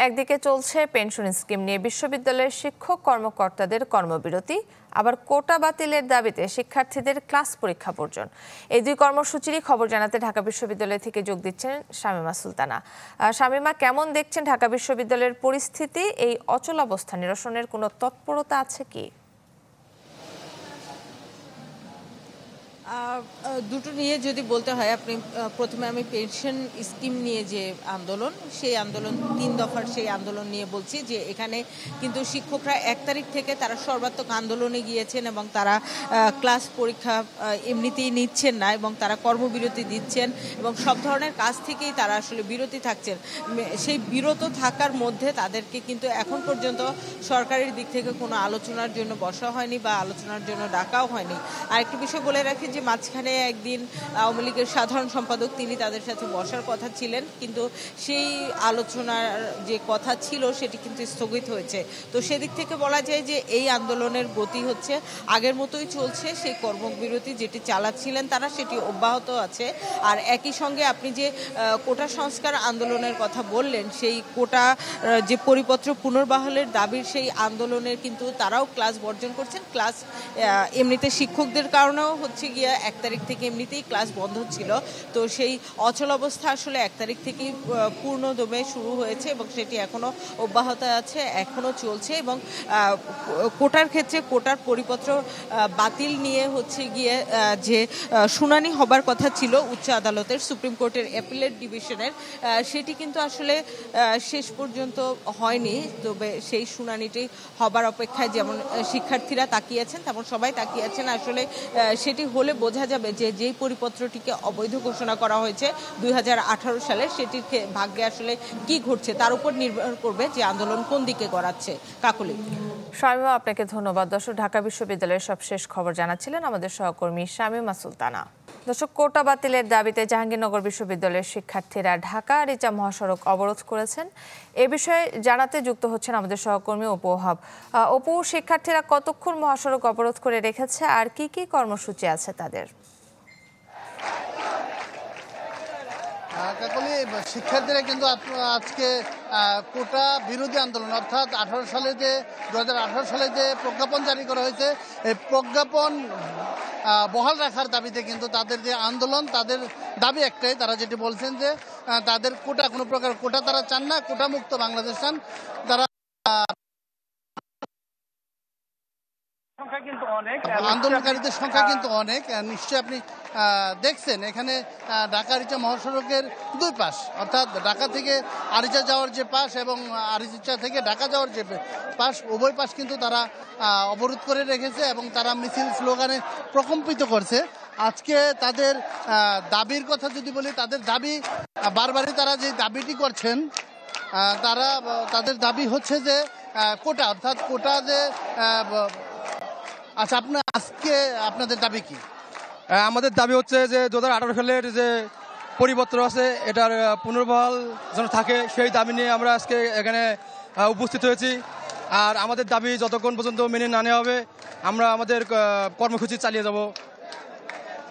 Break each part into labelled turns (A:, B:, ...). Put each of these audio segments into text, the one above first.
A: একদিকে চলছে pension scheme নিয়ে বিশ্ববিদ্যালয়ের শিক্ষক কর্মকর্তাদের কর্মবিরতি, আবার কোটা বাতিলের দাবিতে শিক্ষার্থীদের ক্লাস পরীক্ষা বর্জন। এই দুই কর্মসূচিরই খবর জানাতে ঢাকা বিশ্ববিদ্যালয় থেকে যোগ দিচ্ছেন শামীমা সুলতানা। শামীমা, কেমন দেখছেন ঢাকা বিশ্ববিদ্যালয়ের পরিস্থিতি? এই অচলাবস্থা নিরসনের কোনো তৎপরতা আছে কি?
B: দুটো নিয়ে যদি বলতে হয়, আপনি প্রথমে আমি পেনশন স্কিম নিয়ে যে আন্দোলন, সেই আন্দোলন 3 দফার সেই আন্দোলন নিয়ে বলছি যে এখানে কিন্তু শিক্ষকরা 1 তারিখ থেকে তারা সর্বাত্মক আন্দোলনে গিয়েছেন এবং তারা ক্লাস পরীক্ষা এমনিতেই নিচ্ছেন না এবং তারা কর্মবিরতি দিচ্ছেন এবং সব ধরনের কাজ থেকেই তারা আসলে বিরতি থাকছেন। সেই বিরত থাকার মধ্যে তাদেরকে কিন্তু এখন পর্যন্ত সরকারের দিক থেকে কোনো আলোচনার জন্য বসা হয়নি বা আলোচনার জন্য ডাকাও হয়নি। আরেকটি বিষয় বলে রাখি যে মাঝখানে একদিন আওয়ামী লীগের সাধারণ সম্পাদক তিনি তাদের সাথে বসার কথা ছিলেন, কিন্তু সেই আলোচনার যে কথা ছিল সেটি কিন্তু স্থগিত হয়েছে। তো সেদিক থেকে বলা যায় যে এই আন্দোলনের গতি হচ্ছে আগের মতোই চলছে। সেই কর্মবিরতি যেটি চালাচ্ছিলেন তারা, সেটি অব্যাহত আছে। আর একই সঙ্গে আপনি যে কোটা সংস্কার আন্দোলনের কথা বললেন, সেই কোটা যে পরিপত্র পুনর্বহালের দাবির সেই আন্দোলনের কিন্তু তারাও ক্লাস বর্জন করছেন। ক্লাস এমনিতে শিক্ষকদের কারণেও হচ্ছে গিয়ে 1 তারিখ থেকে এমনিতেই ক্লাস বন্ধ ছিল। তো সেই অচল অবস্থা আসলে 1 তারিখ থেকেই পূর্ণদমে শুরু হয়েছে এবং সেটি এখনো অব্যাহত আছে, এখনো চলছে। এবং কোটার ক্ষেত্রে কোটার পরিপত্র বাতিল নিয়ে হচ্ছে গিয়ে যে শুনানি হবার কথা ছিল উচ্চ আদালতের, সুপ্রিম কোর্টের অ্যাপিলেট ডিভিশনের, সেটি কিন্তু আসলে শেষ পর্যন্ত হয়নি। তবে সেই শুনানিটি হবার অপেক্ষায় যেমন শিক্ষার্থীরা তাকিয়েছেন তেমন সবাই তাকিয়েছেন। আসলে সেটি হলে বোঝা যাবে যে যেই পরিপত্রটিকে অবৈধ ঘোষণা করা হয়েছে 2018 সালে, সেটির ভাগ্যে আসলে কি ঘটছে তার উপর নির্ভর করবে যে আন্দোলন কোন দিকে গড়াচ্ছে। কাকলি।
A: শামীমা, আপনাকে ধন্যবাদ। দর্শক, ঢাকা বিশ্ববিদ্যালয়ের সবশেষ খবর জানাচ্ছিলেন আমাদের সহকর্মী শামীমা সুলতানা। দর্শক, কোটা বাতিলের দাবিতে জাহাঙ্গীরনগর বিশ্ববিদ্যালয়ের শিক্ষার্থীরা ঢাকা রিচা মহাসড়ক অবরোধ করেছেন। এ বিষয়ে জানাতে যুক্ত হচ্ছেন আমাদের সহকর্মী অপু ওহাব। অপু, শিক্ষার্থীরা কতক্ষণ মহাসড়ক অবরোধ করে রেখেছে আর কি কি কর্মসূচি আছে তাদের?
C: কাকলি, শিক্ষার্থীরা কিন্তু আজকে কোটা বিরোধী আন্দোলন, অর্থাৎ 2018 সালে যে প্রজ্ঞাপন জারি করা হয়েছে, এই প্রজ্ঞাপন বহাল রাখার দাবিতে কিন্তু তাদের যে আন্দোলন, তাদের দাবি একটাই, তারা যেটি বলছেন যে তাদের কোটা, কোনো প্রকার কোটা তারা চান না, কোটা মুক্ত বাংলাদেশ চান তারা। আন্দোলনকারীদের সংখ্যা কিন্তু অনেক, নিশ্চয়ই আপনি দেখছেন এখানে ঢাকা আরিচা মহাসড়কের দুই পাশ, অর্থাৎ ঢাকা থেকে আরিচা যাওয়ার যে পাশ এবং আরিচা থেকে ঢাকা যাওয়ার যে পাশ, উভয় পাশ কিন্তু তারা অবরোধ করে রেখেছে এবং তারা মিছিল স্লোগানে প্রকম্পিত করছে। আজকে তাদের দাবির কথা যদি বলি, তাদের দাবি বারবারই তারা যে দাবিটি করছেন, তাদের দাবি হচ্ছে যে কোটা, অর্থাৎ কোটা যে। আচ্ছা, আজকে আপনাদের দাবি কি?
D: আমাদের দাবি হচ্ছে যে 2018 সালের যে পরিপত্র আছে এটার পুনর্বহাল যেন থাকে, সেই দাবি নিয়ে আমরা আজকে এখানে উপস্থিত হয়েছি। আর আমাদের দাবি যতক্ষণ পর্যন্ত মেনে না নেওয়া হবে আমরা আমাদের কর্মসূচি চালিয়ে যাব।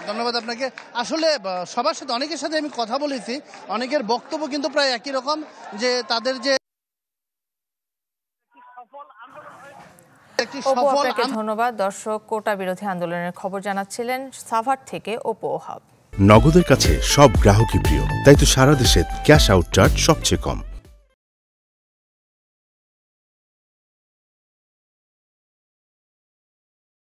C: ধন্যবাদ আপনাকে। আসলে সবার সাথে, অনেকের সাথে আমি কথা বলেছি, অনেকের বক্তব্য কিন্তু প্রায় একই রকম, যে তাদের যে
A: ধন্যবাদ। দর্শক, কোটা বিরোধী আন্দোলনের খবর জানাচ্ছিলেন সাভার থেকে অপু ওহাব।
E: নগদের কাছে সব গ্রাহকই প্রিয়, তাই তো সারা দেশে ক্যাশ আউট চার্জ সবচেয়ে কম।